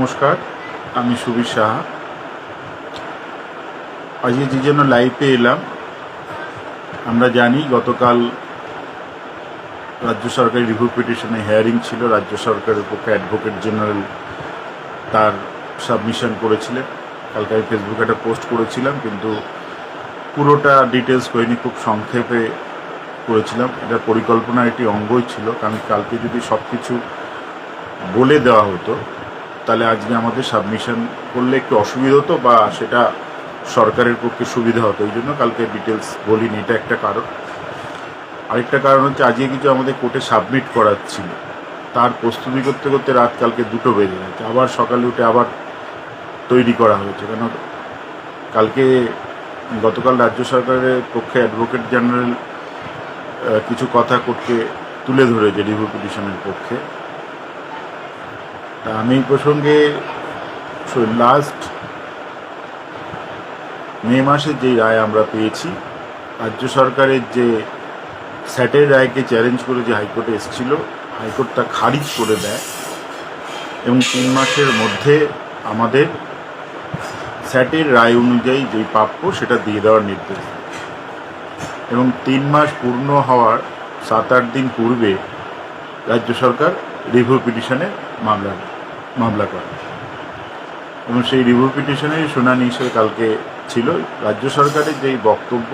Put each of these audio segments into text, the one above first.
নমস্কার, আমি সুবীর সাহা। আজকে যে জন্য লাইভে এলাম, আমরা জানি গতকাল রাজ্য সরকারের রিভিউ পিটিশনে হেয়ারিং ছিল। রাজ্য সরকারের পক্ষে অ্যাডভোকেট জেনারেল তার সাবমিশন করেছিলেন। কালকে আমি ফেসবুকে একটা পোস্ট করেছিলাম, কিন্তু পুরোটা ডিটেলস করিনি, খুব সংক্ষেপে করেছিলাম। এটা পরিকল্পনার একটি অঙ্গই ছিল, কারণ কালকে যদি সব কিছু বলে দেওয়া হতো তাহলে আজকে আমাদের সাবমিশন করলে একটু অসুবিধা হতো, বা সেটা সরকারের পক্ষে সুবিধা হতো। এই জন্য কালকে ডিটেলস বলিনি, এটা একটা কারণ। আরেকটা কারণ হচ্ছে আজকে কিছু আমাদের কোর্টে সাবমিট করার ছিল, তার প্রস্তুতি করতে করতে রাত কালকে 2টো বেজে গেছে। আবার সকালে উঠে আবার তৈরি করা হয়েছে, কেন কালকে গতকাল রাজ্য সরকারের পক্ষে অ্যাডভোকেট জেনারেল কিছু কথা কোর্টকে তুলে ধরেছে রিভিউ পিটিশনের পক্ষে। তা আমি এই প্রসঙ্গে লাস্ট মে মাসে যে রায় আমরা পেয়েছি, রাজ্য সরকারের যে স্যাটের রায়কে চ্যালেঞ্জ করে যে হাইকোর্টে এসেছিল, হাইকোর্ট তা খারিজ করে দেয় এবং 3 মাসের মধ্যে আমাদের স্যাটের রায় অনুযায়ী যেই প্রাপ্য সেটা দিয়ে দেওয়ার নির্দেশ দেয়। এবং 3 মাস পূর্ণ হওয়ার 7-8 দিন পূর্বে রাজ্য সরকার রিভিউ পিটিশনে মামলা করে এবং সেই রিভিউ পিটিশনের শুনানি হিসেবে কালকে ছিল। রাজ্য সরকারের যেই বক্তব্য,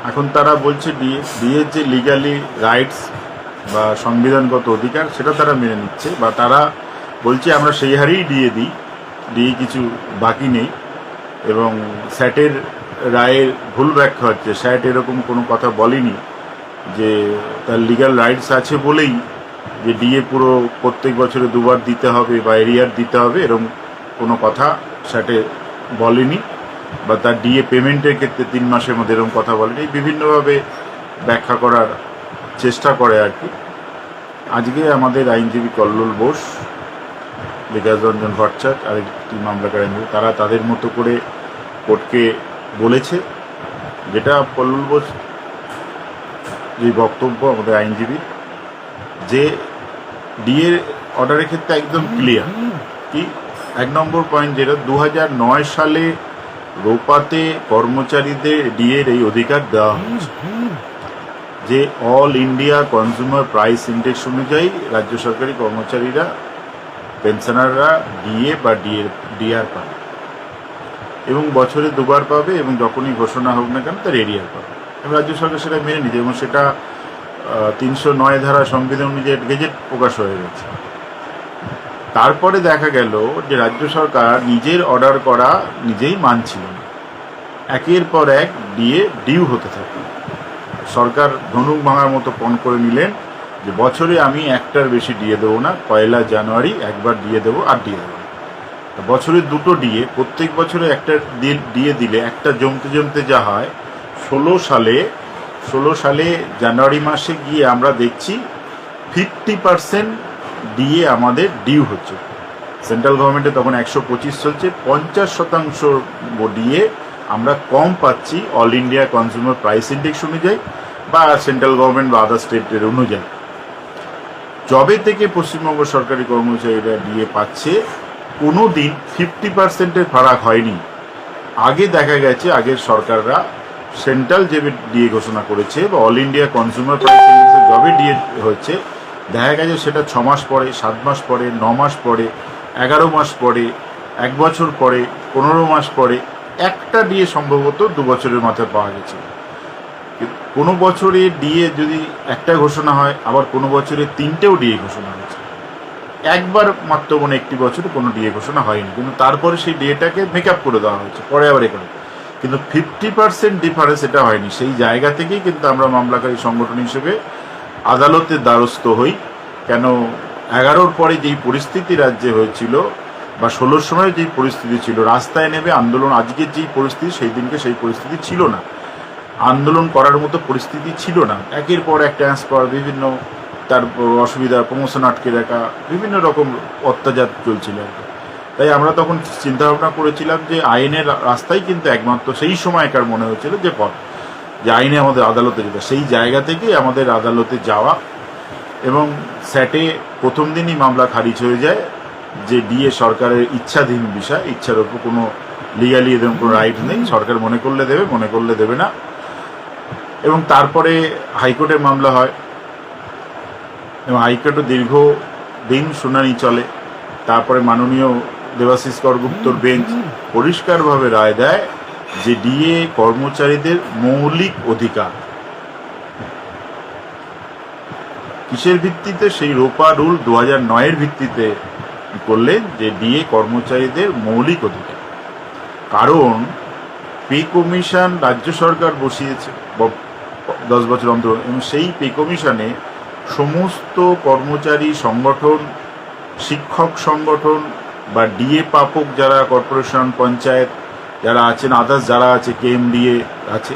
এখন তারা বলছে ডিএর যে লিগালি রাইটস বা সংবিধানগত অধিকার সেটা তারা মেনে নিচ্ছে, বা তারা বলছে আমরা সেই হারেই ডিএ কিছু বাকি নেই। এবং স্যাটের রায়ের ভুল ব্যাখ্যা হচ্ছে, স্যাট এরকম কোনো কথা বলেনি যে তার লিগ্যাল রাইটস আছে বলেই যে ডিএ পুরো প্রত্যেক বছরে 2বার দিতে হবে বা এরিয়ার দিতে হবে, এরকম কোনো কথা স্যাটে বলেনি, বা তার ডিএ পেমেন্টের ক্ষেত্রে 3 মাসের মধ্যে এরকম কথা বলেনি। বিভিন্নভাবে ব্যাখ্যা করার চেষ্টা করে আর কি। আজকে আমাদের আইনজীবী কল্লোল বোস, বিকাশ রঞ্জন ভট্টাচার্য আর একটি মামলাকারী আইনজীবী, তারা তাদের মতো করে কোর্টকে বলেছে, যেটা কল্লোল বোস যে বক্তব্য আমাদের আইনজীবী, যে ডিএর অর্ডারের ক্ষেত্রে একদম ক্লিয়ার। কি 1 নম্বর পয়েন্ট, যেটা 2009 সালে রোপাতে কর্মচারীদের ডিএর এই অধিকার দেওয়া হয়েছে, যে all India consumer price index অনুযায়ী রাজ্য সরকারি কর্মচারীরা, পেনশনাররা ডিএ বা ডিআর পাবে এবং বছরে 2বার পাবে, এবং যখনই ঘোষণা হোক না কেন তার এরিয়ার পাবে। এবং রাজ্য সরকার সেটা মেনে নিচ্ছে এবং সেটা 309 ধারা সংবিধান অনুযায়ী গেজেট প্রকাশ হয়ে গেছে। তারপরে দেখা গেল যে রাজ্য সরকার নিজের অর্ডার করা নিজেই মানছিল না, একের পর এক ডিউ হতে থাকে। সরকার ধনুক ভাঙার মতো পণ করে নিলেন যে বছরে আমি একটার বেশি ডিএ দেবো না, 1 জানুয়ারি একবার ডিএ দেবো আর ডিএ দেবো না। বছরে 2টো ডিএ, প্রত্যেক বছরে একটা ডিএ দিলে একটা জমতে যা হয়, 16 সালে জানুয়ারি মাসে গিয়ে আমরা দেখছি 50% ডিএ আমাদের ডিউ হচ্ছে। সেন্ট্রাল গভর্নমেন্টে তখন 125 চলছে, 50% ডিএ আমরা কম পাচ্ছি all India consumer price index অনুযায়ী বা সেন্ট্রাল গভর্নমেন্ট বা আদার স্টেটের অনুযায়ী। জবে থেকে পশ্চিমবঙ্গ সরকারি কর্মচারীরা ডিএ পাচ্ছে, কোনো দিন 50%-এর ফারাক হয়নি। আগে দেখা গেছে আগের সরকাররা সেন্ট্রাল যে ডিএ ঘোষণা করেছে বা অল ইন্ডিয়া কনজিউমার প্রাইস ইন্ডেক্সে জবে ডিএ হচ্ছে, দেখা গেছে সেটা 6 মাস পরে, 7 মাস পরে, 9 মাস পরে, 11 মাস পরে, 1 বছর পরে, 15 মাস পরে, একটা ডিএ সম্ভবত 2 বছরের মাথায় পাওয়া গেছে। কোনো বছরে ডিএ যদি একটা ঘোষণা হয়, আবার কোনো বছরে 3টেও ডিএ ঘোষণা হয়েছে। একবার মাত্র কোনো একটি বছরে কোনো ডিএ ঘোষণা হয়নি, কিন্তু তারপরে সেই ডিএটাকে মেকআপ করে দেওয়া হয়েছে, পরে আবার এখানে। কিন্তু 50% ডিফারেন্স এটা হয়নি। সেই জায়গা থেকেই কিন্তু আমরা মামলাকারী সংগঠন হিসেবে আদালতের দ্বারস্থ হই। কেন 11-র পরে যেই পরিস্থিতি রাজ্যে হয়েছিল বা 16-র সময় যেই পরিস্থিতি ছিল, রাস্তায় নেমে আন্দোলন, আজকের যেই পরিস্থিতি সেই দিনকে সেই পরিস্থিতি ছিল না, আন্দোলন করার মতো পরিস্থিতি ছিল না। একের পর এক ট্রান্সফার, বিভিন্ন তার অসুবিধা, প্রমোশন আটকে রাখা, বিভিন্ন রকম অত্যাচার চলছিল। তাই আমরা তখন চিন্তাভাবনা করেছিলাম যে আইনের রাস্তাই কিন্তু একমাত্র সেই সময়কার মনে হয়েছিল যে পথ, যে আইনে আমাদের আদালতে যেতে। সেই জায়গা থেকেই আমাদের আদালতে যাওয়া এবং স্যাটে প্রথম দিনই মামলা খারিজ হয়ে যায় যে ডিএ সরকারের ইচ্ছাধীন বিষয়, ইচ্ছার ওপর কোনো লিগালি এরকম কোনো রাইট নেই, সরকার মনে করলে দেবে, মনে করলে দেবে না। এবং তারপরে হাইকোর্টের মামলা হয় এবং হাইকোর্টে দীর্ঘ দিন শুনানি চলে। তারপরে মাননীয় দেবাশিস করগুপ্তর বেঞ্চ পরিষ্কারভাবে রায় দেয় যে ডিএ কর্মচারীদের মৌলিক অধিকার। কিসের ভিত্তিতে? সেই রোপা রুল 2009-এর ভিত্তিতে করলেন যে ডিএ কর্মচারীদের মৌলিক অধিকার। কারণ পে কমিশন রাজ্য সরকার বসিয়েছে 10 বছর অন্তর, এবং সেই পে কমিশনে সমস্ত কর্মচারী সংগঠন, শিক্ষক সংগঠন বা ডিএ প্রাপক যারা কর্পোরেশন, পঞ্চায়েত যারা আছেন, আদার্স যারা আছে, কেএমডিএ আছে,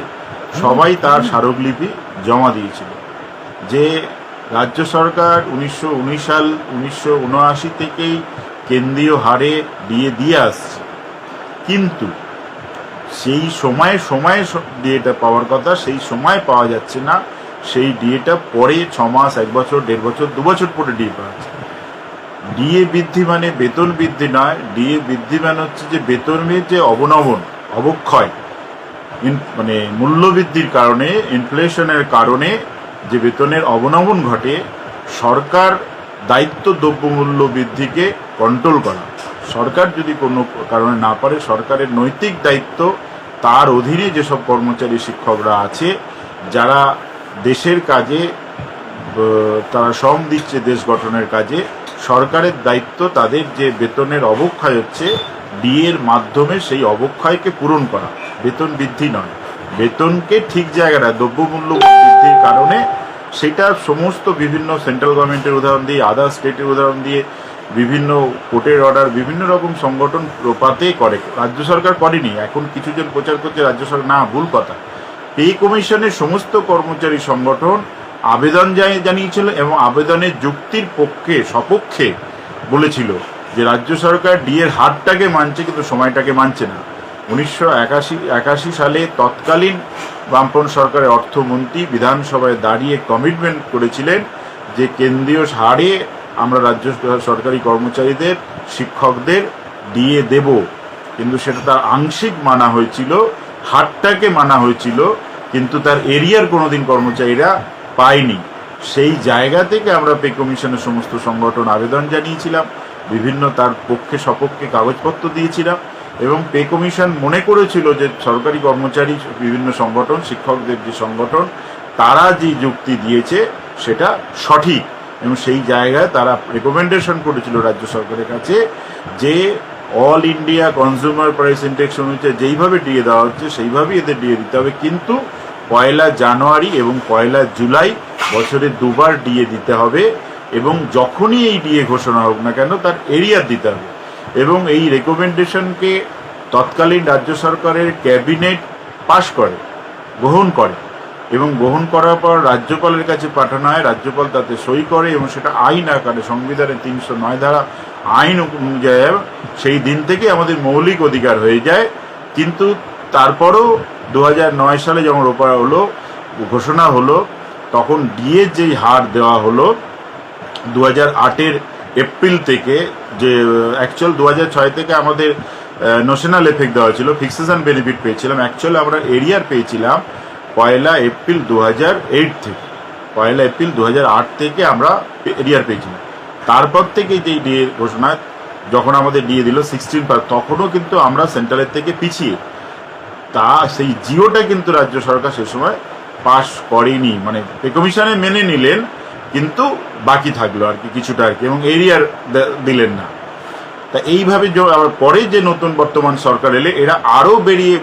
সবাই তার স্মারকলিপি জমা দিয়েছিল যে রাজ্য সরকার 1979 থেকেই কেন্দ্রীয় হারে ডিএ দিয়ে আসছে, কিন্তু সেই সময়ে ডিএটা পাওয়ার কথা সেই সময় পাওয়া যাচ্ছে না। সেই ডিএটা পরে 6 মাস, 1 বছর, 1.5 বছর, 2 বছর পরে ডিএ পাওয়া যাচ্ছে। ডিএ বৃদ্ধি মানে বেতন বৃদ্ধি নয়, ডিএ বৃদ্ধি মানে হচ্ছে যে বেতনের যে অবক্ষয়, মানে মূল্যবৃদ্ধির কারণে, ইনফ্লেশনের কারণে যে বেতনের অবনমন ঘটে, সরকার দায়িত্ব দ্রব্যমূল্য বৃদ্ধিকে কন্ট্রোল করা। সরকার যদি কোনো কারণে না পারে, সরকারের নৈতিক দায়িত্ব তার অধীনে যেসব কর্মচারী, শিক্ষকরা আছে যারা দেশের কাজে তারা শ্রম দিচ্ছে, দেশ গঠনের কাজে, সরকারের দায়িত্ব তাদের যে বেতনের অবক্ষয় হচ্ছে ডিএর মাধ্যমে সেই অবক্ষয়কে পূরণ করা, বেতন বৃদ্ধি নয়। বেতনকে ঠিক জায়গাটা, দ্রব্যমূল্য বৃদ্ধির কারণে সেটা সমস্ত বিভিন্ন সেন্ট্রাল গভর্নমেন্টের উদাহরণ দিয়ে, আদার স্টেটের উদাহরণ দিয়ে, বিভিন্ন কোর্টের অর্ডার, বিভিন্ন রকম সংগঠন প্রপাতে করে, রাজ্য সরকার করেনি। এখন কিছুজন প্রচার করছে রাজ্য সরকার, না, ভুল কথা। পে কমিশনের সমস্ত কর্মচারী সংগঠন আবেদন জানিয়েছিল এবং আবেদনের যুক্তির সপক্ষে বলেছিল যে রাজ্য সরকার ডিএর হারটাকে মানছে কিন্তু সময়টাকে মানছে না। 1981 সালে তৎকালীন বামপন্থী সরকারের অর্থমন্ত্রী বিধানসভায় দাঁড়িয়ে কমিটমেন্ট করেছিলেন যে কেন্দ্রীয় হারে আমরা রাজ্য সরকারি কর্মচারীদের, শিক্ষকদের ডিএ দেব, কিন্তু সেটা তার আংশিক মানা হয়েছিল, হারটাকে মানা হয়েছিল, কিন্তু তার এরিয়ার কোনোদিন কর্মচারীরা পায়নি। সেই জায়গা থেকে আমরা পে কমিশনের সমস্ত সংগঠন আবেদন জানিয়েছিলাম, বিভিন্ন তার পক্ষে সপক্ষে কাগজপত্র দিয়েছিলাম, এবং পে কমিশন মনে করেছিল যে সরকারি কর্মচারী বিভিন্ন সংগঠন, শিক্ষকদের যে সংগঠন, তারা যে যুক্তি দিয়েছে সেটা সঠিক, এবং সেই জায়গায় তারা রেকমেন্ডেশন করেছিল রাজ্য সরকারের কাছে যে all India consumer price index অনুযায়ী যেইভাবে ডিএ দেওয়া হচ্ছে সেইভাবেই এদের ডিএ দিতে হবে, কিন্তু 1 জানুয়ারি এবং 1 জুলাই বছরে 2 বার ডিএ দিতে হবে, এবং যখনই এই ডিএ ঘোষণা হোক না কেন তার এরিয়ার দিতে হবে। এবং এই রেকমেন্ডেশনকে তৎকালীন রাজ্য সরকারের ক্যাবিনেট পাশ করে, গ্রহণ করে, এবং গ্রহণ করার পর রাজ্যপালের কাছে পাঠানো হয়, রাজ্যপাল তাতে সই করে, এবং সেটা আইন আকারে সংবিধানের 309 ধারা আইন অনুযায়ী সেই দিন থেকে আমাদের মৌলিক অধিকার হয়ে যায়। কিন্তু তারপরও 2009 সালে যখন রোপা হলো, ঘোষণা হলো, তখন ডিএ যেই হার দেওয়া হলো 2008-এর এপ্রিল থেকে, যে অ্যাকচুয়াল 2006 থেকে আমাদের নোশনাল এফেক্ট দেওয়া ছিল, ফিক্সেশন বেনিফিট পেয়েছিলাম, অ্যাকচুয়ালি আমরা এরিয়ার পেয়েছিলাম 1 এপ্রিল 2008 থেকে। 1 এপ্রিল 2008 থেকে আমরা এরিয়ার পেয়েছিলাম। তারপর থেকে যেই ডিএ ঘোষণা, যখন আমাদের ডিএ দিল 16, তখনও কিন্তু আমরা সেন্ট্রালের থেকে পিছিয়ে, সেই জিওটা কিন্তু রাজ্য সরকার সে সময় পাশ করেনি, মানে পে কমিশনে মেনে নিলেন কিন্তু বাকি থাকলো আর কি কিছুটা আর কি, এবং এরিয়ার দিলেন না। তা এইভাবে আবার পরে যে নতুন বর্তমান সরকার এলে এরা আরও বেরিয়ে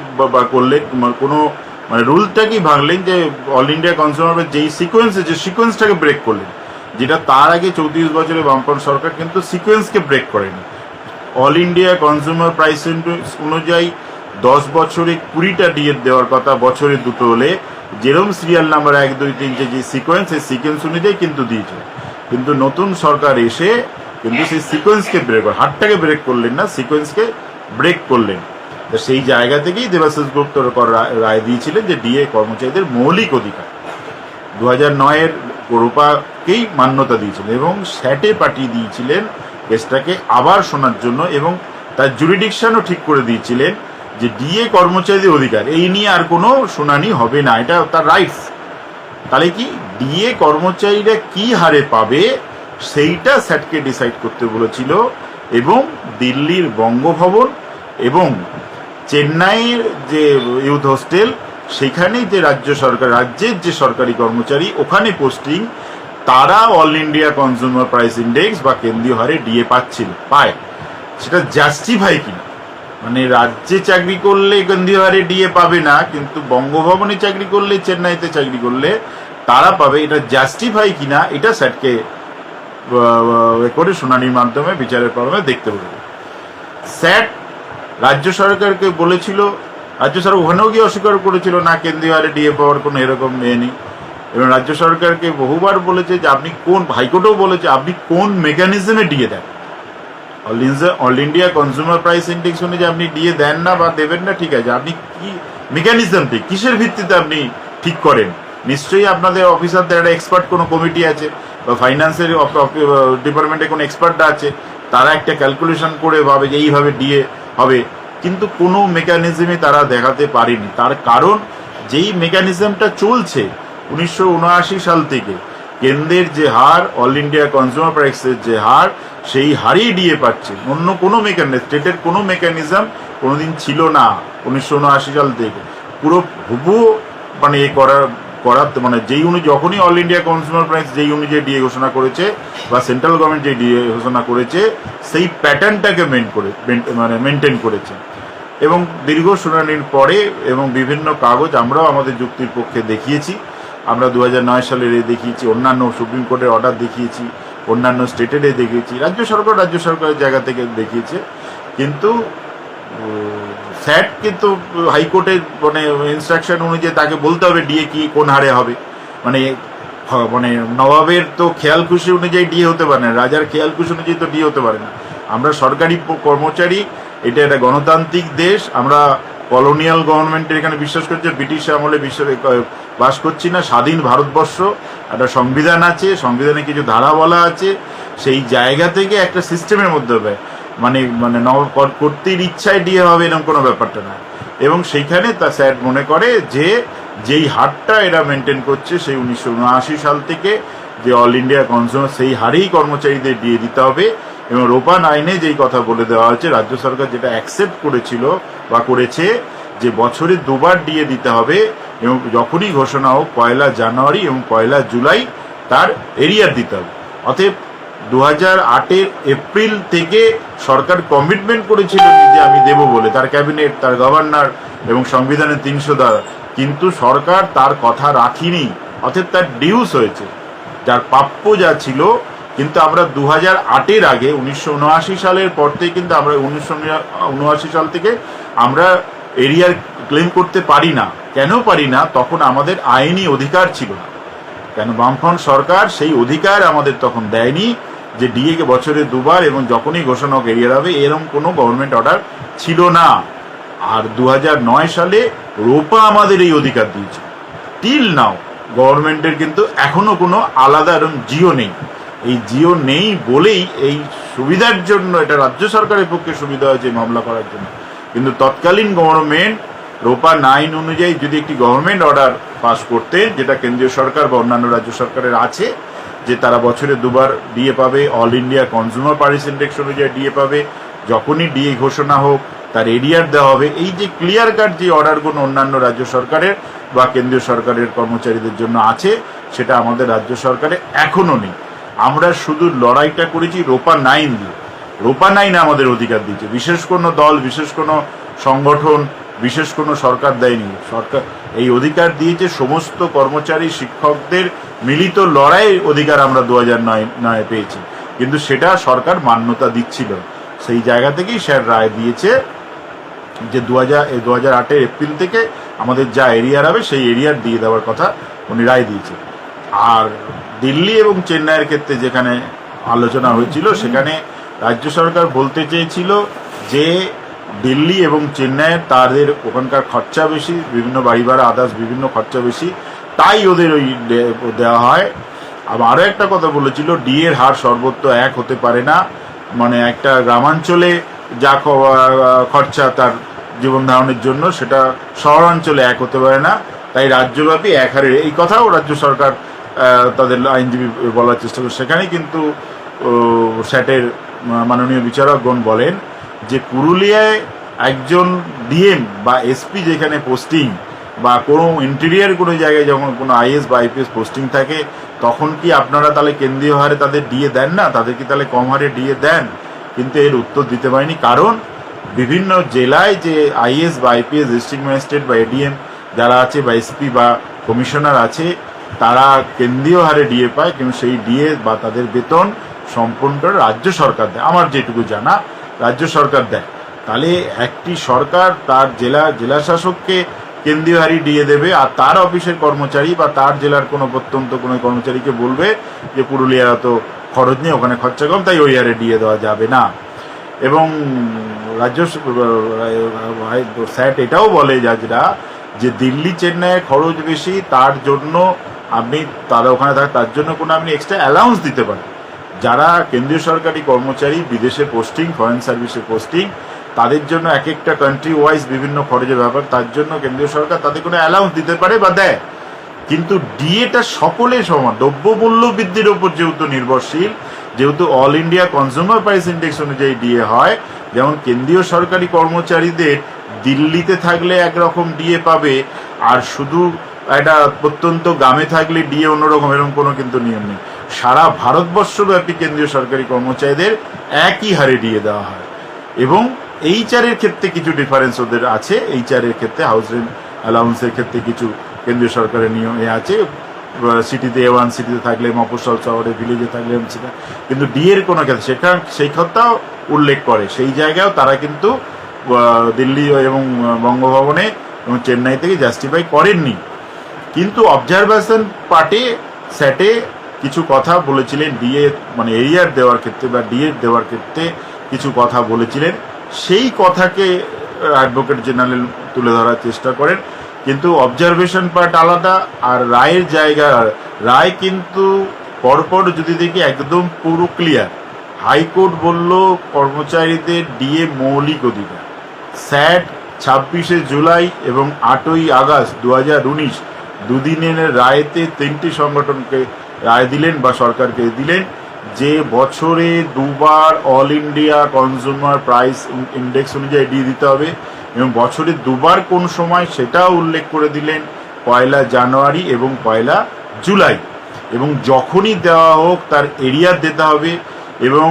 করলে, কোনো মানে রুলটাকেই ভাঙলেন, যে অল ইন্ডিয়া কনজিউমার যেই সিকোয়েন্সটাকে ব্রেক করলেন, যেটা তার আগে 34 বছরে বামপন্থী সরকার কিন্তু সিকোয়েন্সকে ব্রেক করেনি। All India consumer price index অনুযায়ী 10 বছরে 20টা ডিএ দেওয়ার কথা, বছরে 2টো হলে, যেরকম সিরিয়াল নাম্বার 1, 2, 3 যে সিকোয়েন্স, সেই সিকোয়েন্স অনুযায়ী কিন্তু দিয়েছে। কিন্তু নতুন সরকার এসে কিন্তু সেই সিকোয়েন্সকে ব্রেক, হারটাকে ব্রেক করলেন না, সিকোয়েন্সকে ব্রেক করলেন। তো সেই জায়গা থেকেই দেবাশিস গুপ্ত রায় দিয়েছিলেন যে ডিএ কর্মচারীদের মৌলিক অধিকার। 2009-এর রোপাকেই মান্যতা দিয়েছিলেন এবং স্যাটে পাঠিয়ে দিয়েছিলেন কেসটাকে আবার শোনার জন্য, এবং তার জুরিডিকশনও ঠিক করে দিয়েছিলেন যে ডিএ কর্মচারীদের অধিকার এই নিয়ে আর কোনো শুনানি হবে না, এটা তার রাইটস। তাহলে কি ডিএ কর্মচারীরা কি হারে পাবে সেইটা স্যাটকে ডিসাইড করতে বলেছিল, এবং দিল্লির বঙ্গভবন এবং চেন্নাইয়ের যে ইউথ হোস্টেল সেখানে যে রাজ্যের যে সরকারি কর্মচারী ওখানে পোস্টিং, তারা all India consumer price index বা কেন্দ্রীয় হারে ডিএ পায়, সেটা জাস্টিফাই কিনা। মানে রাজ্যে চাকরি করলে কেন্দ্রীয় হারে ডিএ পাবে না, কিন্তু বঙ্গভবনে চাকরি করলে, চেন্নাইতে চাকরি করলে তারা পাবে, এটা জাস্টিফাই কিনা এটা স্যাটকে করে শুনানির মাধ্যমে বিচারের মাধ্যমে দেখতে বলবে। স্যাট রাজ্য সরকারকে বলেছিল, রাজ্য সরকার ওখানেও গিয়ে অস্বীকার করেছিল না কেন্দ্রীয় হারে ডিএ পাওয়ার কোনো এরকম নেই, এবং রাজ্য সরকারকে বহুবার বলেছে যে আপনি কোন, হাইকোর্টও বলেছে আপনি কোন মেকানিজমে ডিএ দেন। All India consumer price index অনুযায়ী আপনি ডিএ দেন না বা দেবেন না, ঠিক আছে, আপনি কি মেকানিজমটি কিসের ভিত্তিতে আপনি ঠিক করেন? নিশ্চয়ই আপনাদের অফিসারদের একটা এক্সপার্ট কোনো কমিটি আছে, বা ফাইন্যান্সের ডিপার্টমেন্টে কোনো এক্সপার্টরা আছে, তারা একটা ক্যালকুলেশন করে ভাবে যে এইভাবে ডিএ হবে, কিন্তু কোনো মেকানিজমে তারা দেখাতে পারেনি। তার কারণ যেই মেকানিজমটা চলছে 1979 সাল থেকে, কেন্দ্রের যে হার, অল ইন্ডিয়া কনজিউমার প্রাইসের যে হার, সেই হারেই ডিএ পাচ্ছে। অন্য কোনো মেকানিজম, স্টেটের কোনো মেকানিজম কোনোদিন ছিল না 1979 সাল থেকে। পুরো হুবু মানে মানে যেই যখনই অল ইন্ডিয়া কনজিউমার প্রাইস যেই অনুযায়ী ডিএ ঘোষণা করেছে, বা সেন্ট্রাল গভর্নমেন্ট যেই ডিএ ঘোষণা করেছে, সেই প্যাটার্নটাকে মেনটেন করেছে। এবং দীর্ঘ শুনানির পরে এবং বিভিন্ন কাগজ আমরাও আমাদের যুক্তির পক্ষে দেখিয়েছি। আমরা 2009 সালের দেখিয়েছি, অন্যান্য সুপ্রিম কোর্টের অর্ডার দেখিয়েছি, অন্যান্য স্টেটের দেখিয়েছি, রাজ্য সরকারের জায়গা থেকে দেখিয়েছে। কিন্তু স্যাট কিন্তু হাইকোর্টের মানে ইনস্ট্রাকশন অনুযায়ী তাকে বলতে হবে ডিএ কি কোন হারে হবে। মানে নবাবের তো খেয়াল খুশি অনুযায়ী ডিএ হতে পারে না, রাজার খেয়াল খুশি অনুযায়ী তো ডিএ হতে পারে না। আমরা সরকারি কর্মচারী, এটা একটা গণতান্ত্রিক দেশ, আমরা কলোনিয়াল গভর্নমেন্টের এখানে বিশ্বাস করছি, ব্রিটিশ আমলে বাস করছি না। স্বাধীন ভারতবর্ষ, একটা সংবিধান আছে, সংবিধানে কিছু ধারা বলা আছে, সেই জায়গা থেকে একটা সিস্টেমের মধ্যে হবে, মানে কর্তৃর ইচ্ছায় ডিএ হবে এরকম কোনো ব্যাপারটা না। এবং সেইখানে তা স্যার মনে করে যে যেই হারটা এরা মেনটেন করছে সেই 1979 সাল থেকে, যে অল ইন্ডিয়া কনজিউমার, সেই হারেই কর্মচারীদের ডিএ দিতে হবে। এবং রোপান আইনে যেই কথা বলে দেওয়া হয়েছে, রাজ্য সরকার যেটা অ্যাকসেপ্ট করেছিল বা করেছে, যে বছরে দুবার ডিএ দিতে হবে, এবং যখনই ঘোষণা হোক 1 জানুয়ারি এবং 1 জুলাই তার এরিয়ার দিতে হবে। অতএব 2008 এপ্রিল থেকে সরকার কমিটমেন্ট করেছিল যে আমি দেব বলে, তার ক্যাবিনেট, তার গভর্নর এবং সংবিধানের 300 দ্বারা, কিন্তু সরকার তার কথা রাখিনি। অতএব তার ডিউস হয়েছে, যার প্রাপ্য যা ছিল। কিন্তু আমরা 2008 আগে 1979 সালের পর থেকে, কিন্তু আমরা 1979 সাল থেকে আমরা এরিয়ার ক্লেম করতে পারি না। কেন পারি না? তখন আমাদের আইনি অধিকার ছিল না। কেন? বামফ্রন্ট সরকার সেই অধিকার আমাদের তখন দেয়নি যে ডিএ কে বছরে দুবার এবং যখনই ঘোষণা হোক এরিয়ার হবে, এরকম কোনো গভর্নমেন্ট অর্ডার ছিল না। আর 2009 সালে রোপা আমাদের এই অধিকার দিয়েছে। টিল নাও গভর্নমেন্টের কিন্তু এখনো কোনো আলাদা এরকম জিও নেই। এই জিও নেই বলেই এই সুবিধার জন্য, এটা রাজ্য সরকারের পক্ষে সুবিধা হয়েছে মামলা করার জন্য। কিন্তু তৎকালীন গভর্নমেন্ট রোপা 9 অনুযায়ী যদি একটি গভর্নমেন্ট অর্ডার পাস করতে, যেটা কেন্দ্রীয় সরকার বা অন্যান্য রাজ্য সরকারের আছে, যে তারা বছরে দুবার ডিএ পাবে, all India consumer price index অনুযায়ী ডিএ পাবে, যখনই ডিএ ঘোষণা হোক তার এরিয়ার দেওয়া হবে, এই যে ক্লিয়ার কাট যে অর্ডারগুলো অন্যান্য রাজ্য সরকারের বা কেন্দ্রীয় সরকারের কর্মচারীদের জন্য আছে, সেটা আমাদের রাজ্য সরকারে এখনও নেই। আমরা শুধু লড়াইটা করেছি রোপা 9 দিয়ে। রোপা 9 আমাদের অধিকার দিয়েছে, বিশেষ কোনো দল, বিশেষ কোনো সংগঠন, বিশেষ কোনো সরকার দেয়নি। সরকার এই অধিকার দিয়েছে সমস্ত কর্মচারী, শিক্ষকদের মিলিত লড়াইয়ের অধিকার আমরা 2009 পেয়েছি। কিন্তু সেটা সরকার মান্যতা দিচ্ছিল। সেই জায়গা থেকেই স্যার রায় দিয়েছে যে 2008 এপ্রিল থেকে আমাদের যা এরিয়ার হবে সেই এরিয়ার দিয়ে দেওয়ার কথা উনি রায় দিয়েছে। আর দিল্লি এবং চেন্নাইয়ের ক্ষেত্রে যেখানে আলোচনা হয়েছিল, সেখানে রাজ্য সরকার বলতে চেয়েছিল যে দিল্লি এবং চেন্নাইয়ের তাদের ওখানকার খরচা বেশি, বিভিন্ন বাড়ি ভাড়া আদার্স বিভিন্ন খরচা বেশি, তাই ওদের ওই দেওয়া হয়। আবার আরও একটা কথা বলেছিল, ডিএর হার সর্বত্র এক হতে পারে না, মানে একটা গ্রামাঞ্চলে যা খরচা তার জীবন ধারণের জন্য সেটা শহরাঞ্চলে এক হতে পারে না, তাই রাজ্যব্যাপী এক হারে, এই কথাও রাজ্য সরকার তাদের আইনজীবী বলার চেষ্টা করে। সেখানে কিন্তু স্যাটের মাননীয় বিচারকগণ বলেন যে পুরুলিয়ায় একজন ডিএম বা এসপি যেখানে পোস্টিং বা কোনো ইন্টেরিয়ার কোনো জায়গায় যখন কোনো আইএস বা আইপিএস পোস্টিং থাকে, তখন কি আপনারা তাহলে কেন্দ্রীয় হারে তাদের ডিএ দেন না? তাদের কি তাহলে কম হারে ডিএ দেন? কিন্তু এর উত্তর দিতে পারেনি, কারণ বিভিন্ন জেলায় যে আইএস বা আইপিএস ডিস্ট্রিক্ট ম্যাজিস্ট্রেট বা এডিএম যারা আছে বা এসপি বা কমিশনার আছে, তারা কেন্দ্রীয় হারে ডিএ পায়, কিন্তু সেই ডিএ বা তাদের বেতন সম্পূর্ণ রাজ্য সরকার দেয়। আমার যেটুকু জানা রাজ্য সরকার দেয়। তাহলে একটি সরকার তার জেলা শাসককে কেন্দ্রীয় হারে ডিএ দেবে, আর তার অফিসের কর্মচারী বা তার জেলার কোনো প্রত্যন্ত কোনো কর্মচারীকে বলবে যে পুরুলিয়ার তো খরচ নেই, ওখানে খরচা কম, তাই ওই হারে ডিএ দেওয়া যাবে না। এবং রাজ্য স্যাট এটাও বলে জাজরা যে দিল্লি চেন্নাইয়ে খরচ বেশি, তার জন্য আপনি তারা ওখানে থাকে, তার জন্য কোনো আপনি এক্সট্রা অ্যালাউন্স দিতে পারেন। যারা কেন্দ্রীয় সরকারি কর্মচারী, বিদেশে পোস্টিং, ফরেন সার্ভিসে পোস্টিং, তাদের জন্য এক একটা কান্ট্রি ওয়াইজ বিভিন্ন খরচের ব্যাপার, তার জন্য কেন্দ্রীয় সরকার তাদের কোনো অ্যালাউন্স দিতে পারে বা দেয়। কিন্তু ডিএটা সকলে সমান, দ্রব্যমূল্য বৃদ্ধির ওপর যেহেতু নির্ভরশীল, যেহেতু all India consumer price index অনুযায়ী ডিএ হয়, যেমন কেন্দ্রীয় সরকারি কর্মচারীদের দিল্লিতে থাকলে একরকম ডিএ পাবে, আর শুধু একটা প্রত্যন্ত গ্রামে থাকলে ডিএ অন্যরকম, এরকম কোনো কিন্তু নিয়ম নেই। সারা ভারতবর্ষব্যাপী কেন্দ্রীয় সরকারি কর্মচারীদের একই হারে ডিএ দেওয়া হয়। এবং এইচআরের ক্ষেত্রে কিছু ডিফারেন্স ওদের আছে, এইচআরের ক্ষেত্রে হাউস রেন্ট অ্যালাউন্সের ক্ষেত্রে কিছু কেন্দ্রীয় সরকারের নিয়ম আছে, সিটিতে A1 সিটিতে থাকলে, মফস্বল শহরে ভিলেজে থাকলে সেটা, কিন্তু ডিএর কোনো ক্ষেত্রে সেটা সেই কথাও উল্লেখ করে, সেই জায়গায়ও তারা কিন্তু দিল্লি এবং বঙ্গভবনে এবং চেন্নাই থেকে জাস্টিফাই করেননি। কিন্তু অবজারভেশন পার্টে স্যাটে কিছু কথা বলেছিলেন ডিএ মানে এরিয়ার দেওয়ার ক্ষেত্রে বা ডিএ দেওয়ার ক্ষেত্রে কিছু কথা বলেছিলেন, সেই কথাকে অ্যাডভোকেট জেনারেল তুলে ধরার চেষ্টা করেন। কিন্তু অবজারভেশন পার্ট আলাদা, আর রায়ের জায়গা, রায় কিন্তু পরপর যদি দেখি একদম পুরো ক্লিয়ার। হাইকোর্ট বলল কর্মচারীদের ডিএ মৌলিক অধিকার। স্যাট 26শে জুলাই এবং 8ই আগস্ট 2019 দুদিনের রায়তে 3টি সংগঠনকে রায় দিলেন বা সরকারকে দিলেন যে বছরে দুবার all India consumer price index অনুযায়ী ডিএ দিতে হবে, এবং বছরে দুবার কোন সময় সেটাও উল্লেখ করে দিলেন, 1 জানুয়ারি এবং 1 জুলাই। এবং যখনই দেওয়া হোক তার এরিয়ার দিতে হবে, এবং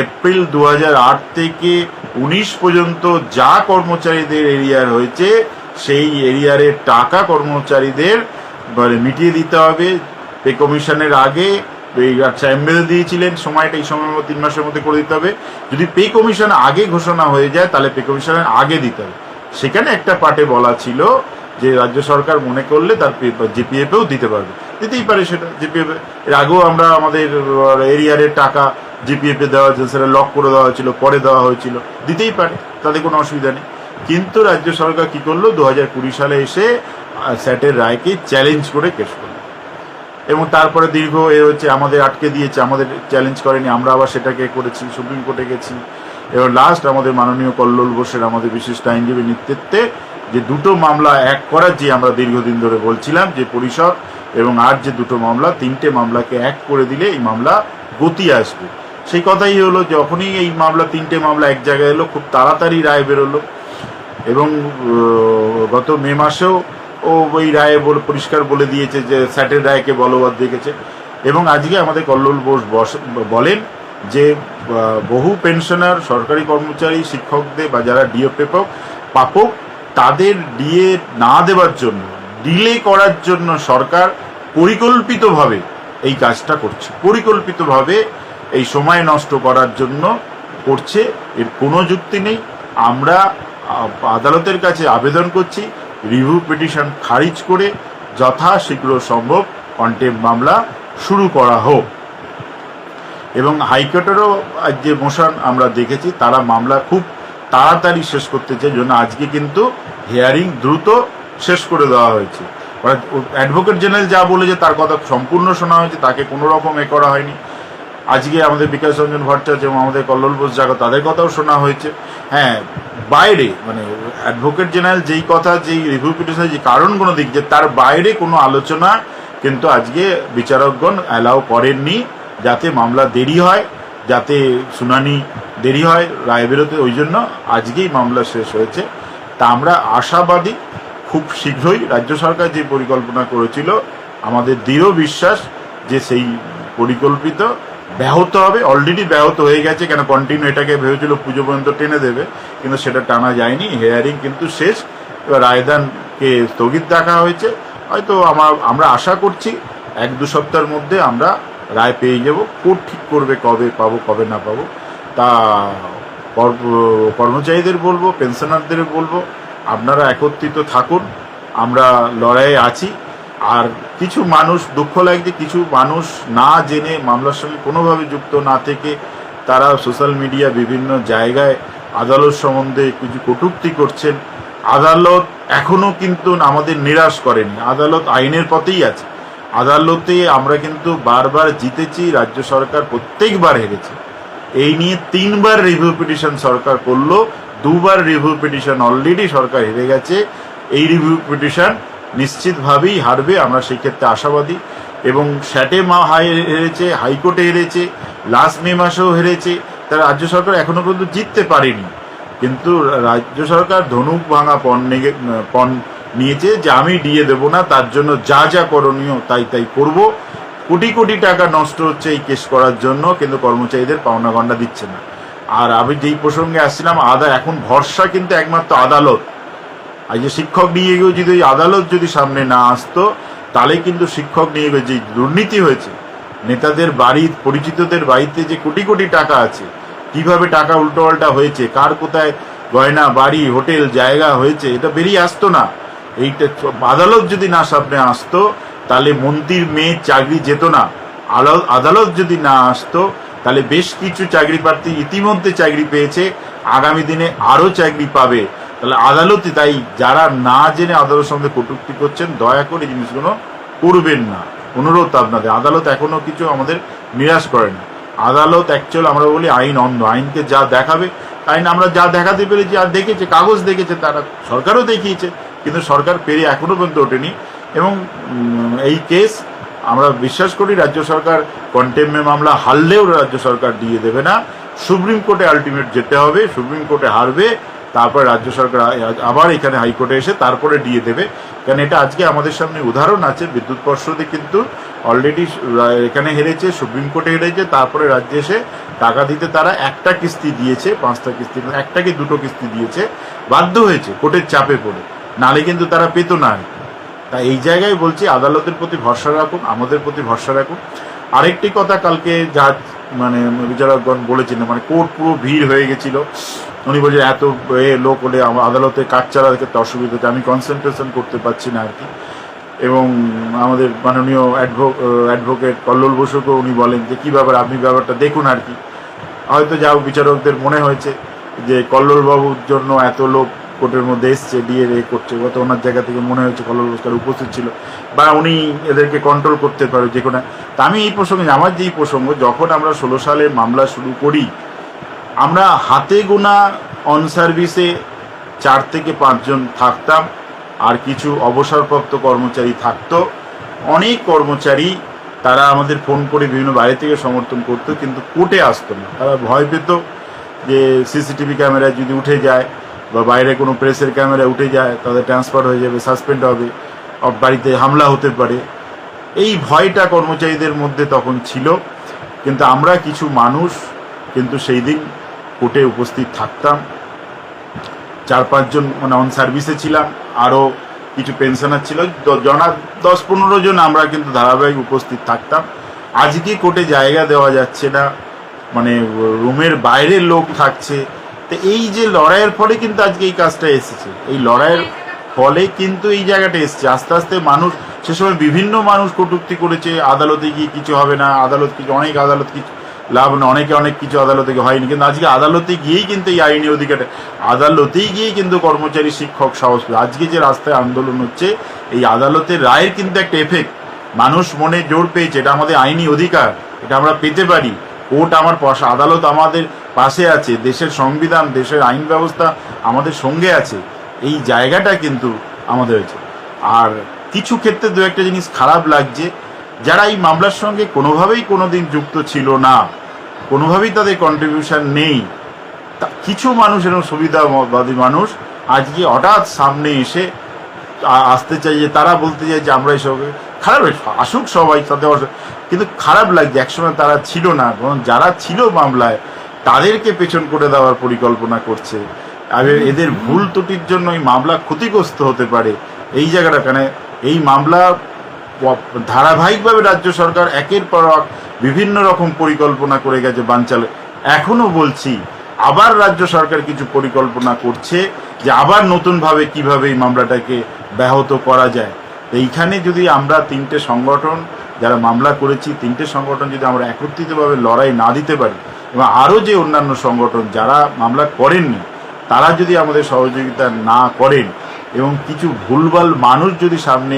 এপ্রিল 2008 থেকে 19 পর্যন্ত যা কর্মচারীদের এরিয়ার হয়েছে সেই এরিয়ারের টাকা কর্মচারীদের মিটিয়ে দিতে হবে। পে কমিশনের আগে এমবেদে দিয়েছিলেন সময়টা, এই সময়ের মধ্যে 3 মাসের মধ্যে করে দিতে হবে। যদি পে কমিশন আগে ঘোষণা হয়ে যায় তাহলে পে কমিশনের আগে দিতে হবে। সেখানে একটা পার্টে বলা ছিল যে রাজ্য সরকার মনে করলে তার জিপিএফেও দিতে পারবে, দিতেই পারে সেটা। জিপিএফ এর আগেও আমরা আমাদের এরিয়ারের টাকা জিপিএফে দেওয়া হয়েছিল, সেটা লক করে দেওয়া হয়েছিল, পরে দেওয়া হয়েছিল, দিতেই পারে, তাতে কোনো অসুবিধা নেই। কিন্তু রাজ্য সরকার কি করলো, 2020 সালে এসে স্যাটের রায়কে চ্যালেঞ্জ করে কেস করলো, এবং তারপরে দীর্ঘ আমাদের আটকে দিয়েছে, আমাদের চ্যালেঞ্জ করেনি, আমরা আবার সেটাকে করেছি, সুপ্রিম কোর্টে গেছি। এবং লাস্ট আমাদের মাননীয় কল্লোল বোসের, আমাদের বিশিষ্ট আইনজীবী নেতৃত্বে যে দুটো মামলা এক করার যে আমরা দীর্ঘদিন ধরে বলছিলাম যে পরিষদ, এবং আর যে দুটো মামলা, 3টে মামলাকে এক করে দিলে এই মামলা গতি আসবে, সেই কথাই হলো। যখনই এই মামলা 3টে মামলা এক জায়গায় এলো, খুব তাড়াতাড়ি রায় বেরোলো, এবং গত মে মাসেও ওই রায়ে পরিষ্কার বলে দিয়েছে যে স্যাটের রায়কে বলবৎ দেখেছে। এবং আজকে আমাদের কল্লোল বোস বলেন যে বহু পেনশনার, সরকারি কর্মচারী, শিক্ষকদের বা যারা ডিএ প্রাপক, তাদের ডিএ না দেওয়ার জন্য, ডিলে করার জন্য সরকার পরিকল্পিতভাবে এই কাজটা করছে, পরিকল্পিতভাবে এই সময় নষ্ট করার জন্য করছে। এর কোনো যুক্তি নেই। আমরা আদালতের কাছে আবেদন করছি রিভিউ পিটিশন খারিজ করে যথাশীঘ্র সম্ভব কন্টেম্প মামলা শুরু করা হোক। এবং হাইকোর্টেরও যে মোশন আমরা দেখেছি, তারা মামলা খুব তাড়াতাড়ি শেষ করতে চায়, জন্য আজকে কিন্তু হিয়ারিং দ্রুত শেষ করে দেওয়া হয়েছে। অ্যাডভোকেট জেনারেল যা বলেছে তার কথা সম্পূর্ণ শোনা হয়েছে, তাকে কোনো রকম করা হয়নি। আজকে আমাদের বিকাশ রঞ্জন ভট্টাচার্য এবং আমাদের কল্লোল বোস জাগো তাদের কথাও শোনা হয়েছে। হ্যাঁ, বাইরে মানে অ্যাডভোকেট জেনারেল যেই কথা, যেই রিভিউ পিটিশনের যে কারণগুলো দিচ্ছে, তার বাইরে কোনো আলোচনা কিন্তু আজকে বিচারকগণ অ্যালাউ করেননি, যাতে মামলা দেরি হয়, যাতে শুনানি দেরি হয়, রায় বেরোতে। ওই জন্য আজকেই মামলা শেষ হয়েছে। তা আমরা আশাবাদী খুব শীঘ্রই রাজ্য সরকার যে পরিকল্পনা করেছিল, আমাদের দৃঢ় বিশ্বাস যে সেই পরিকল্পিত ব্যাহত হবে। অলরেডি ব্যাহত হয়ে গেছে, কেন কন্টিনিউ এটাকে ভেবেছিল পুজো পর্যন্ত টেনে দেবে, কিন্তু সেটা টানা যায়নি। হেয়ারিং কিন্তু শেষ, এবার রায়দানকে স্থগিত রাখা হয়েছে। হয়তো আমরা আশা করছি 1-2 সপ্তাহের মধ্যে আমরা রায় পেয়ে যাব। কোর্ট ঠিক করবে কবে পাবো কবে না পাবো। তা কর্মচারীদের বলবো, পেনশনারদের বলবো, আপনারা একত্রিত থাকুন, আমরা লড়াইয়ে আছি। আর কিছু মানুষ, দুঃখ লাগছে, কিছু মানুষ না জেনে মামলার সঙ্গে কোনোভাবে যুক্ত না থেকে তারা সোশ্যাল মিডিয়া বিভিন্ন জায়গায় আদালত সম্বন্ধে কিছু কটূক্তি করছেন। আদালত এখনও কিন্তু আমাদের নিরাশ করেনি, আদালত আইনের পথেই আছে। আদালতে আমরা কিন্তু বারবার জিতেছি, রাজ্য সরকার প্রত্যেকবার হেরেছে। এই নিয়ে 3বার রিভিউ পিটিশন সরকার করলো, 2বার রিভিউ পিটিশন অলরেডি সরকার হেরে গেছে। এই রিভিউ পিটিশন নিশ্চিতভাবেই হারবে, আমরা সেই ক্ষেত্রে আশাবাদী। এবং স্যাটে হেরেছে, হাইকোর্টে হেরেছে, লাস্ট মে মাসেও হেরেছে। তারা রাজ্য সরকার এখনো পর্যন্ত জিততে পারেনি। কিন্তু রাজ্য সরকার ধনুক ভাঙা পণ নিয়েছে যে আমি দিয়ে দেবো না, তার জন্য যা যা করণীয় তাই করব। কোটি কোটি টাকা নষ্ট হচ্ছে এই কেস করার জন্য, কিন্তু কর্মচারীদের পাওনা গন্ডা দিচ্ছে না। আর আমি যেই প্রসঙ্গে আসছিলাম, এখন ভরসা কিন্তু একমাত্র আদালত। আর যে শিক্ষক নিয়োগেও যদি ওই আদালত যদি সামনে না আসতো, তাহলে কিন্তু শিক্ষক নিয়োগে যে দুর্নীতি হয়েছে, নেতাদের বাড়ির পরিচিতদের বাড়িতে যে কোটি কোটি টাকা আছে, কিভাবে টাকা উল্টোপাল্টা হয়েছে, কার কোথায় গয়না বাড়ি হোটেল জায়গা হয়েছে, এটা বেরিয়ে আসতো না। এইটা আদালত যদি না সামনে আসতো, তাহলে মন্ত্রীর মেয়ে চাকরি যেত না। আদালত যদি না আসতো, তাহলে বেশ কিছু চাকরি প্রার্থী ইতিমধ্যে চাকরি পেয়েছে, আগামী দিনে আরও চাকরি পাবে। তাহলে আদালতে, তাই যারা না জেনে আদালত সঙ্গে কটূক্তি করছেন, দয়া করে এই জিনিসগুলো করবেন না। অনুরোধ আপনাদের, আদালত এখনো কিছু আমাদের নিরাশ করে না। আদালত অ্যাকচুয়াল আমরা বলি আইন অন্ধ, আইনকে যা দেখাবে, আইন আমরা যা দেখাতে পেরেছি আর দেখেছে, কাগজ দেখেছে, তারা সরকারও দেখিয়েছে, কিন্তু সরকার পেরে এখনো পর্যন্ত ওঠেনি। এবং এই কেস আমরা বিশ্বাস করি রাজ্য সরকার কন্টেম্পে মামলা হারলেও রাজ্য সরকার দিয়ে দেবে না। সুপ্রিম কোর্টে আলটিমেট যেতে হবে, সুপ্রিম কোর্টে হারবে, তারপরে রাজ্য সরকার আবার এখানে হাইকোর্টে এসে তারপরে দিয়ে দেবে। কারণ এটা আজকে আমাদের সামনে উদাহরণ আছে, বিদ্যুৎ পর্ষদে কিন্তু অলরেডি এখানে হেরেছে, সুপ্রিম কোর্টে হেরেছে, তারপরে রাজ্যে এসে টাকা দিতে তারা একটা কিস্তি দিয়েছে, 5টা কিস্তি, একটা কি 2টো কিস্তি দিয়েছে, বাধ্য হয়েছে কোর্টের চাপে পড়ে, নালে কিন্তু তারা পেত না। তাই এই জায়গায় বলছি, আদালতের প্রতি ভরসা রাখুন, আমাদের প্রতি ভরসা রাখুন। আরেকটি কথা, কালকে যা বিচারকগণ বলেছেন, কোর্ট পুরো ভিড় হয়ে গেছিল। উনি বলছেন এত লোক হলে আমার আদালতে কাজ চালাতে ক্ষেত্রে অসুবিধা হচ্ছে, আমি কনসেন্ট্রেশন করতে পারছি না আর কি। এবং আমাদের মাননীয় অ্যাডভোকেট কল্লোল বসুকেও উনি বলেন যে কী ব্যাপার, আপনি ব্যাপারটা দেখুন আর কি। হয়তো যা বিচারকদের মনে হয়েছে যে কল্লোল বাবুর জন্য এত লোক কোর্টের মধ্যে এসছে, ডিএ করছে, হয়তো ওনার জায়গা থেকে মনে হয়েছে কল্লোল বসুকার উপস্থিত ছিল, বা উনি এদেরকে কন্ট্রোল করতে পারে যে কোনো। তা আমি এই প্রসঙ্গে, আমার যেই প্রসঙ্গ, যখন আমরা 16 সালে মামলা শুরু করি, আমরা হাতে গোনা অন সার্ভিসে 4 থেকে 5 জন থাকতাম, আর কিছু অবসরপ্রাপ্ত কর্মচারী থাকতো। অনেক কর্মচারী তারা আমাদের ফোন করে বিভিন্ন বাইরে থেকে সমর্থন করতো, কিন্তু কোর্টে আসতো না। তারা ভয় পেত যে সিসিটিভি ক্যামেরায় যদি উঠে যায়, বা বাইরে কোনো প্রেসের ক্যামেরায় উঠে যায়, তাদের ট্রান্সফার হয়ে যাবে, সাসপেন্ড হবে, বাড়িতে হামলা হতে পারে। এই ভয়টা কর্মচারীদের মধ্যে তখন ছিল। কিন্তু আমরা কিছু মানুষ কিন্তু সেই দিন কোর্টে উপস্থিত থাকতাম, 4-5 জন অন সার্ভিসে ছিলাম, আরও কিছু পেনশনার ছিল, 10-15 জন আমরা কিন্তু ধারাবাহিক উপস্থিত থাকতাম। আজকে কোর্টে জায়গা দেওয়া যাচ্ছে না, রুমের বাইরের লোক থাকছে। তো এই যে লড়াইয়ের ফলে কিন্তু আজকে এই কাজটা এসেছে, এই লড়াইয়ের ফলে কিন্তু এই জায়গাটা এসছে। আস্তে আস্তে মানুষ, সে সময় বিভিন্ন মানুষ কটূক্তি করেছে, আদালতে গিয়ে কিছু হবে না, আদালত কিছু, অনেক আদালত কিছু লাভ না, অনেক কিছু আদালতে হয়নি। কিন্তু আজকে আদালতে গিয়েই কিন্তু এই আইনি অধিকারটা, আদালতেই গিয়েই কিন্তু কর্মচারী শিক্ষক সাহস, আজকে যে রাস্তায় আন্দোলন হচ্ছে, এই আদালতের রায়ের কিন্তু একটা এফেক্ট, মানুষ মনে জোর পেয়েছে, এটা আমাদের আইনি অধিকার, এটা আমরা পেতে পারি। কোর্ট আমার পাশে, আদালত আমাদের পাশে আছে, দেশের সংবিধান, দেশের আইন ব্যবস্থা আমাদের সঙ্গে আছে, এই জায়গাটা কিন্তু আমাদের হয়েছে। আর কিছু ক্ষেত্রে দু একটা জিনিস খারাপ লাগছে, যারা এই মামলার সঙ্গে কোনোভাবেই কোনোদিন যুক্ত ছিল না, কোনোভাবেই তাদের কন্ট্রিবিউশন নেই, কিছু মানুষ এরকম সুবিধাবাদী মানুষ আজকে হঠাৎ সামনে এসে আসতে চাই, যে তারা বলতে চাই যে আমরা এসব খারাপ, আসুক সবাই তাতে, কিন্তু খারাপ লাগছে একসময় তারা ছিল না, কারণ যারা ছিল মামলায় তাদেরকে পেছন করে দেওয়ার পরিকল্পনা করছে। আর এদের ভুল ত্রুটির জন্য এই মামলা ক্ষতিগ্রস্ত হতে পারে, এই জায়গাটা কেন এই মামলা ধারাবাহিকভাবে রাজ্য সরকার একের পর এক বিভিন্ন রকম পরিকল্পনা করে গেছে বানচাল। এখনো বলছি, আবার রাজ্য সরকার কিছু পরিকল্পনা করছে যে আবার নতুনভাবে কিভাবে এই মামলাটাকে ব্যাহত করা যায়। এইখানে যদি আমরা তিনটে সংগঠন যারা মামলা করেছি, তিনটে সংগঠন যদি আমরা একত্রিতভাবে লড়াই না দিতে পারি, এবং আরও যে অন্যান্য সংগঠন যারা মামলা করেননি তারা যদি আমাদের সহযোগিতা না করেন, এবং কিছু ভুলভাল মানুষ যদি সামনে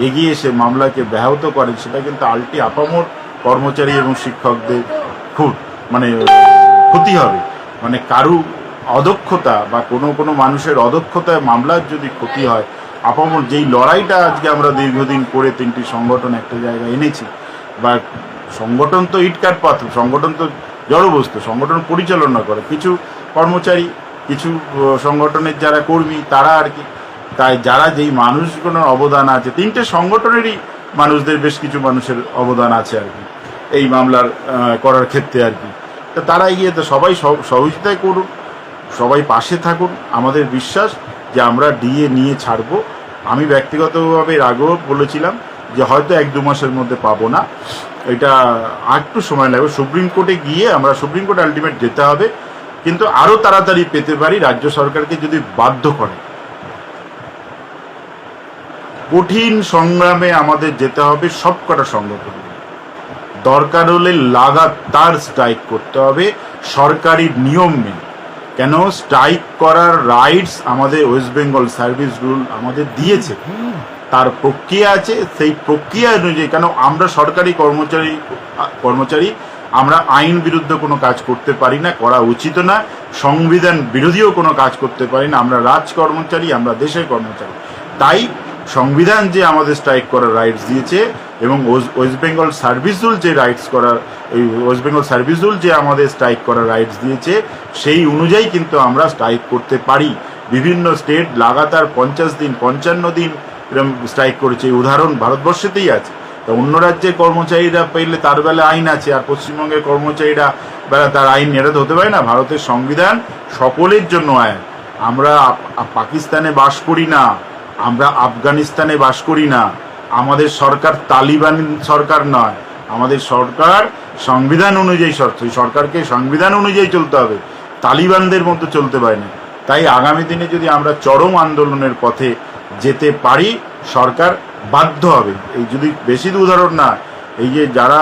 এগিয়ে এসে মামলাকে ব্যাহত করেন, সেটা কিন্তু আপামর কর্মচারী এবং শিক্ষকদের খুব ক্ষতি হবে। কারু অদক্ষতা বা কোনো মানুষের অদক্ষতায় মামলার যদি ক্ষতি হয়, আপামর যেই লড়াইটা আজকে আমরা দীর্ঘদিন করে তিনটি সংগঠন একটা জায়গায় এনেছি, বা সংগঠন তো ইটকাট পাথর, সংগঠন তো জড়বস্তু, সংগঠন পরিচালনা করে কিছু কর্মচারী, কিছু সংগঠনের যারা কর্মী, তারা আর কি। তাই যারা যেই মানুষগুলোর অবদান আছে, তিনটে সংগঠনেরই মানুষদের বেশ কিছু মানুষের অবদান আছে আর কি এই মামলার করার ক্ষেত্রে আর কি। তো তারা এগিয়ে, তো সবাই সহযোগিতায় করুন, সবাই পাশে থাকুন। আমাদের বিশ্বাস যে আমরা ডিএ নিয়ে ছাড়বো। আমি ব্যক্তিগতভাবে এর আগেও বলেছিলাম যে হয়তো 1-2 মাসের মধ্যে পাবো না, এটা একটু সময় লাগবে। সুপ্রিম কোর্টে গিয়ে আমরা, সুপ্রিম কোর্ট আলটিমেট যেতে হবে, কিন্তু আরও তাড়াতাড়ি পেতে পারি রাজ্য সরকারকে যদি বাধ্য করে। কঠিন সংগ্রামে আমাদের যেতে হবে সবকটা সংগঠন, দরকার হলে লাগাতার স্ট্রাইক করতে হবে সরকারি নিয়ম মেনে। কেন স্ট্রাইক করার রাইটস আমাদের ওয়েস্ট বেঙ্গল সার্ভিস রুল আমাদের দিয়েছে, তার প্রক্রিয়া আছে, সেই প্রক্রিয়া অনুযায়ী। কেন আমরা সরকারি কর্মচারী, আমরা আইন বিরুদ্ধে কোনো কাজ করতে পারি না, করা উচিত না, সংবিধান বিরোধীও কোনো কাজ করতে পারি না। আমরা কর্মচারী, আমরা দেশের কর্মচারী। তাই সংবিধান যে আমাদের স্ট্রাইক করার রাইটস দিয়েছে, এবং ওয়েস্ট বেঙ্গল সার্ভিস রুল যে রাইটস করার, এই ওয়েস্ট বেঙ্গল সার্ভিস রুল যে আমাদের স্ট্রাইক করার রাইটস দিয়েছে, সেই অনুযায়ী কিন্তু আমরা স্ট্রাইক করতে পারি। বিভিন্ন স্টেট লাগাতার 50 দিন 55 দিন এরকম স্ট্রাইক করেছে, এই উদাহরণ ভারতবর্ষেতেই আছে। তো অন্য রাজ্যের কর্মচারীরা পেলে তার বেলা আইন আছে, আর পশ্চিমবঙ্গের কর্মচারীরা বেলা তার আইন এটা তো হতে পারে না। ভারতের সংবিধান সকলের জন্য আইন। আমরা পাকিস্তানে বাস করি না, আমরা আফগানিস্তানে বাস করি না, আমাদের সরকার তালিবান সরকার নয়, আমাদের সরকার সংবিধান অনুযায়ী, সরকারকে সংবিধান অনুযায়ী চলতে হবে, তালিবানদের মতো চলতে পারে না। তাই আগামী দিনে যদি আমরা চরম আন্দোলনের পথে যেতে পারি, সরকার বাধ্য হবে। এই যদি বেশি উদাহরণ না, এই যে যারা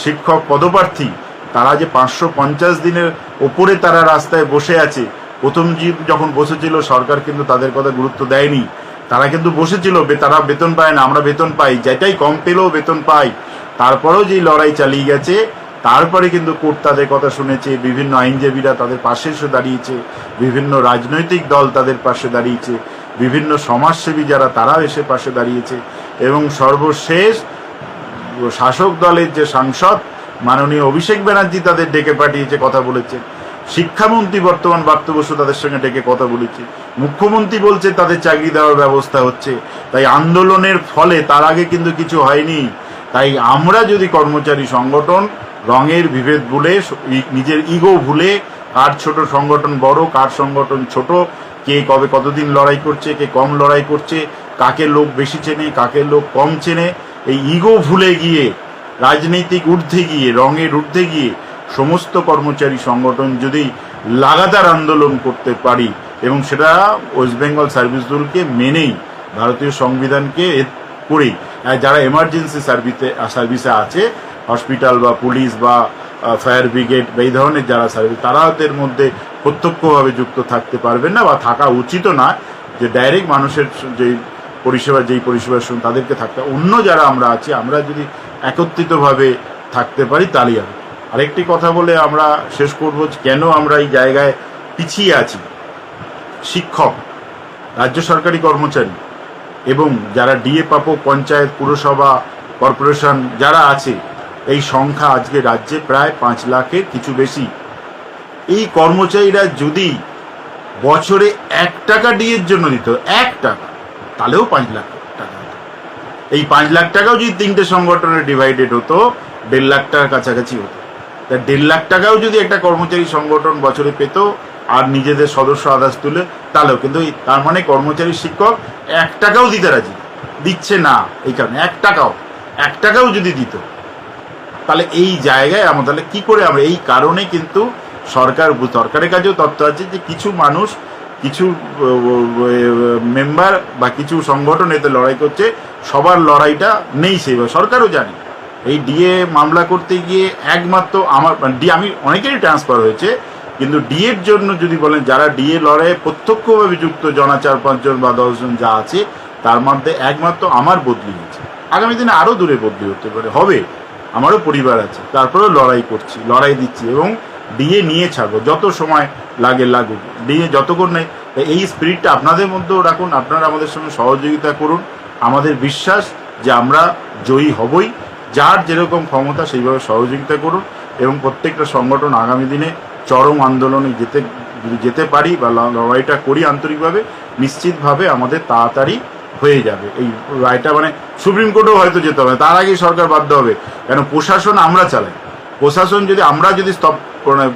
শিক্ষক পদপ্রার্থী, তারা যে 550 দিনের ওপরে তারা রাস্তায় বসে আছে, প্রথম যখন বসেছিল সরকার কিন্তু তাদের কথা গুরুত্ব দেয়নি, তারা কিন্তু বসেছিল, তারা বেতন পায় না, আমরা বেতন পাই, যেটাই কম পেলেও বেতন পাই। তারপরেও যেই লড়াই চালিয়ে গেছে, তারপরে কিন্তু কোর্ট তাদের কথা শুনেছে, বিভিন্ন আইনজীবীরা তাদের পাশে এসে দাঁড়িয়েছে, বিভিন্ন রাজনৈতিক দল তাদের পাশে দাঁড়িয়েছে, বিভিন্ন সমাজসেবী যারা তারাও এসে পাশে দাঁড়িয়েছে, এবং সর্বশেষ শাসক দলের যে সাংসদ মাননীয় অভিষেক ব্যানার্জি তাদের ডেকে পাঠিয়েছে, কথা বলেছে। শিক্ষামন্ত্রী বর্তমান ব্রাত্য বসু তাদের সঙ্গে ডেকে কথা বলেছে, মুখ্যমন্ত্রী বলছে তাদের চাকরি দেওয়ার ব্যবস্থা হচ্ছে। তাই আন্দোলনের ফলে, তার আগে কিন্তু কিছু হয়নি। তাই আমরা যদি কর্মচারী সংগঠন রঙের বিভেদ ভুলে, নিজের ইগো ভুলে, কার ছোট সংগঠন বড়, কার সংগঠন ছোট, কে কবে কতদিন লড়াই করছে, কে কম লড়াই করছে, কাকে লোক বেশি চেনে, কাকে লোক কম চেনে, এই ইগো ভুলে গিয়ে, রাজনৈতিক ঊর্ধ্বে গিয়ে, রঙের ঊর্ধ্বে গিয়ে সমস্ত কর্মচারী সংগঠন যদি লাগাতার আন্দোলন করতে পারি, এবং সেটা ওয়েস্ট বেঙ্গল সার্ভিস রুলকে মেনেই, ভারতীয় সংবিধানকে করেই, যারা এমার্জেন্সি সার্ভিসে আছে, হসপিটাল বা পুলিশ বা ফায়ার ব্রিগেড বা এই ধরনের যারা সার্ভিস, তারা এর মধ্যে প্রত্যক্ষভাবে যুক্ত থাকতে পারবেন না, বা থাকা উচিতও না। যে ডাইরেক্ট মানুষের যেই পরিষেবার সঙ্গে তাদেরকে থাকতে, অন্য যারা আমরা আছি, আমরা যদি একত্রিতভাবে থাকতে পারি, তাহলেই হবে। আরেকটি কথা বলে আমরা শেষ করব, কেন আমরা এই জায়গায় পিছিয়ে আছি। শিক্ষক, রাজ্য সরকারি কর্মচারী এবং যারা ডিএ প্রাপক পঞ্চায়েত, পুরসভা, কর্পোরেশন যারা আছে, এই সংখ্যা আজকে রাজ্যে প্রায় 5 লাখের কিছু বেশি। এই কর্মচারীরা যদি বছরে 1 টাকা ডিএর জন্য দিত, 1 টাকা, তাহলেও 5 লাখ টাকা হতো। এই 5 লাখ টাকাও যদি 3টে সংগঠনে ডিভাইডেড হতো, 1.5 লাখ টাকার কাছাকাছি হতো। তা 1.5 লাখ টাকাও যদি একটা কর্মচারী সংগঠন বছরে পেত আর নিজেদের সদস্য আদাস তুলে, তাহলেও, কিন্তু তার মানে কর্মচারী শিক্ষক 1 টাকাও দিতে রাজি দিচ্ছে না। এই কারণে 1 টাকাও যদি দিত, তাহলে এই জায়গায় আমরা তাহলে কী করে আমরা, এই কারণে কিন্তু সরকারের কাছেও তথ্য আছে যে কিছু মানুষ, কিছু মেম্বার বা কিছু সংগঠন এতে লড়াই করছে, সবার লড়াইটা নেই সেইভাবে, সরকারও জানে। এই ডিএ মামলা করতে গিয়ে একমাত্র আমি অনেকেরই ট্রান্সফার হয়েছে, কিন্তু ডিএর জন্য যদি বলেন যারা ডিএ লড়াইয়ে প্রত্যক্ষভাবে যুক্ত, 4-5 জন বা 10 জন যা আছে, তার মধ্যে একমাত্র আমার বদলি হয়েছে। আগামী দিনে আরও দূরে বদলি হতে পারে, হবে, আমারও পরিবার আছে, তারপরেও লড়াই দিচ্ছি এবং ডিএ নিয়ে ছাড়বো, যত সময় লাগুক, ডিএ যতক্ষণ নেই। এই স্পিরিটটা আপনাদের মধ্যেও রাখুন, আপনারা আমাদের সঙ্গে সহযোগিতা করুন। আমাদের বিশ্বাস যে আমরা জয়ী হবই। যার যেরকম ক্ষমতা সেইভাবে সহযোগিতা করুন এবং প্রত্যেকটা সংগঠন আগামী দিনে চরম আন্দোলনে যেতে পারি বা লড়াইটা করি আন্তরিকভাবে, নিশ্চিতভাবে আমাদের তাড়াতাড়ি হয়ে যাবে। এই রায়টা মানে সুপ্রিম কোর্টেও হয়তো যেতে হবে, তার আগেই সরকার বাধ্য হবে, কেন প্রশাসন আমরা চালাই। প্রশাসন আমরা যদি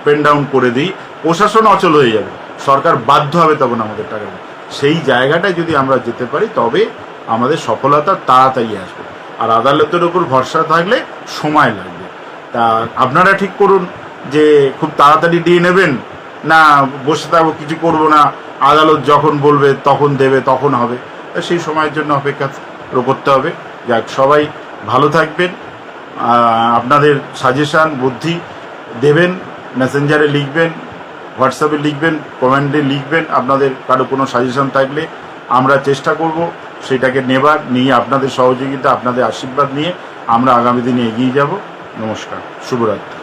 পেন ডাউন করে দিই, প্রশাসন অচল হয়ে যাবে, সরকার বাধ্য হবে তখন আমাদের টাকা। সেই জায়গাটায় যদি আমরা যেতে পারি, তবে আমাদের সফলতা তাড়াতাড়ি আসবে। আর আদালতের উপর ভরসা থাকলে সময় লাগবে। তা আপনারা ঠিক করুন যে খুব তাড়াতাড়ি দিয়ে নেবেন, না বসে থাকবো, কিছু করবো না, আদালত যখন বলবে তখন দেবে, তখন হবে। সেই সময়ের জন্য অপেক্ষা করতে হবে। যাক, সবাই ভালো থাকবেন। আপনাদের সাজেশান বুদ্ধি দেবেন, মেসেঞ্জারে লিখবেন, হোয়াটসঅ্যাপে লিখবেন, কমেন্টে লিখবেন। আপনাদের কারো কোনো সাজেশান থাকলে আমরা চেষ্টা করব সেটাকে নিয়ে আপনাদের সহযোগিতা, আপনাদের আশীর্বাদ নিয়ে আমরা আগামী দিনে এগিয়ে যাব। নমস্কার, শুভরাত্রি।